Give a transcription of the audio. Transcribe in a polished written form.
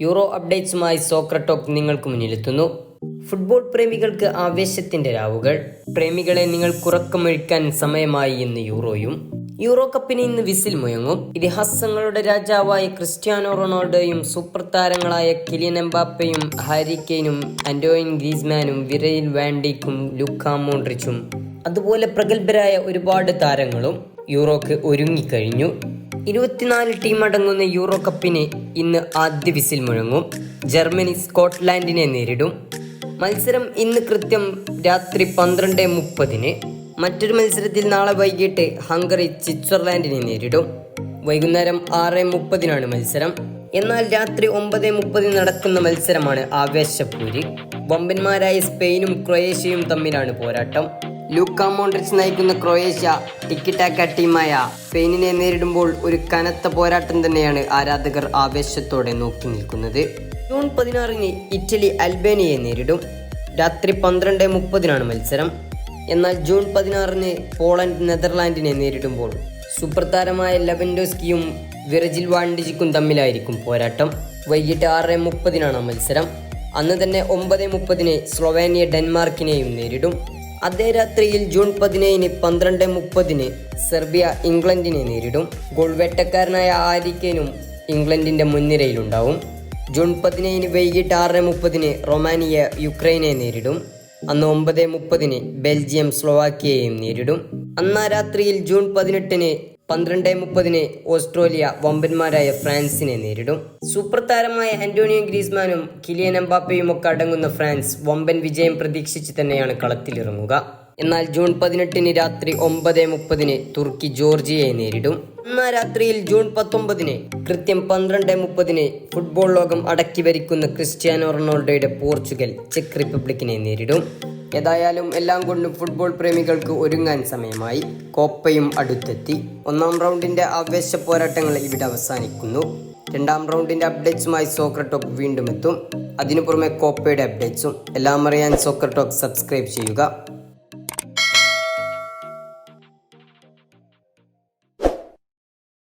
Euro അപ്ഡേറ്റ്സുമായി soccer talk നിങ്ങൾക്ക് മുന്നിലെത്തുന്നു. Football പ്രേമികൾക്ക് ആവേശത്തിന്റെ രാവുകൾ. പ്രേമികളെ നിങ്ങൾ കുറക്കമൊഴിക്കാൻ സമയമായി എന്ന് യൂറോയും. യൂറോ കപ്പിന് ഇന്ന് വിസിൽ മുഴങ്ങും. ഇതിഹാസങ്ങളുടെ രാജാവായ ക്രിസ്ത്യാനോ റൊണാൾഡോയും സൂപ്പർ താരങ്ങളായ കിലിയൻ എംബാപ്പയും ഹാരി കെയ്നും ആന്റോയിൻ ഗ്രീസ്മാനും വിരയിൽ വാൻഡിക്കും ലൂക്ക മോഡ്രിച്ചും അതുപോലെ പ്രഗത്ഭരായ ഒരുപാട് താരങ്ങളും യൂറോക്ക് ഒരുങ്ങിക്കഴിഞ്ഞു. 24 ടീം അടങ്ങുന്ന യൂറോ കപ്പിന് ഇന്ന് ആദ്യ വിസിൽ മുഴങ്ങും. ജർമ്മനി സ്കോട്ട്ലാൻഡിനെ നേരിടും. മത്സരം ഇന്ന് കൃത്യം രാത്രി 12:30. മറ്റൊരു മത്സരത്തിൽ നാളെ വൈകിട്ട് ഹംഗറി സ്വിറ്റ്സർലാൻഡിനെ നേരിടും. വൈകുന്നേരം 6:30 മത്സരം. എന്നാൽ രാത്രി 9:30 നടക്കുന്ന മത്സരമാണ് ആവേശപ്പൂര്. വമ്പന്മാരായ സ്പെയിനും ക്രൊയേഷ്യയും തമ്മിലാണ് പോരാട്ടം. ലൂക്ക മോഡ്രിച്ച് നയിക്കുന്ന ക്രൊയേഷ്യ ടിക്കി ടാക്ക ടീമായ സ്പെയിനിനെ നേരിടുമ്പോൾ ഒരു കനത്ത പോരാട്ടം തന്നെയാണ് ആരാധകർ ആവേശത്തോടെ നോക്കി നിൽക്കുന്നത്. ജൂൺ 16 ഇറ്റലി അൽബേനിയയെ നേരിടും. രാത്രി 12:30 മത്സരം. എന്നാൽ ജൂൺ 16 പോളണ്ട് നെതർലാൻഡിനെ നേരിടുമ്പോൾ സൂപ്പർ താരമായ ലെവൻഡോസ്കിയും വിർജിൽ വാൻഡിജിക്കും തമ്മിലായിരിക്കും പോരാട്ടം. വൈകിട്ട് 6:30 മത്സരം. അന്ന് തന്നെ 9:30 സ്ലൊവേനിയ ഡെൻമാർക്കിനെയും നേരിടും. അതേ രാത്രിയിൽ ജൂൺ 17 12:30 സെർബിയ ഇംഗ്ലണ്ടിനെ നേരിടും. ഗോൾ വേട്ടക്കാരനായ ഹാരി കെയ്നും ഇംഗ്ലണ്ടിന്റെ മുൻനിരയിലുണ്ടാവും. ജൂൺ 17 വൈകിട്ട് 6:30 റൊമാനിയ യുക്രൈനെ നേരിടും. അന്ന് 9:30 ബെൽജിയം സ്ലോവാക്യയെയും നേരിടും. അന്നാ രാത്രിയിൽ ജൂൺ 18 12:30 ഓസ്ട്രേലിയ വമ്പന്മാരായ ഫ്രാൻസിനെ നേരിടും. സൂപ്പർ താരമായ ആന്റോണിയോ ഗ്രീസ്മാനും കിലിയൻ എംബാപ്പയും ഒക്കെ അടങ്ങുന്ന ഫ്രാൻസ് വമ്പൻ വിജയം പ്രതീക്ഷിച്ച് തന്നെയാണ് കളത്തിലിറങ്ങുക. എന്നാൽ ജൂൺ 18 രാത്രി 9:30 തുർക്കി ജോർജിയയെ നേരിടും. അന്നാ രാത്രിയിൽ ജൂൺ 19 കൃത്യം 12:30 ഫുട്ബോൾ ലോകം അടക്കി ഭരിക്കുന്ന ക്രിസ്ത്യാനോ റൊണാൾഡോയുടെ പോർച്ചുഗൽ ചെക്ക് റിപ്പബ്ലിക്കിനെ നേരിടും. ഏതായാലും എല്ലാം കൊണ്ടും ഫുട്ബോൾ പ്രേമികൾക്ക് ഒരുങ്ങാൻ സമയമായി. കോപ്പയും അടുത്തെത്തി. 1-ാം റൗണ്ടിന്റെ ആവേശ പോരാട്ടങ്ങൾ ഇവിടെ അവസാനിക്കുന്നു. 2-ാം റൗണ്ടിന്റെ അപ്ഡേറ്റ്സുമായി സോക്കർ ടോക്ക് വീണ്ടും എത്തും. അതിനു പുറമെ കോപ്പയുടെ അപ്ഡേറ്റ്സും എല്ലാം അറിയാൻ സോക്കർ ടോക്ക് സബ്സ്ക്രൈബ് ചെയ്യുക.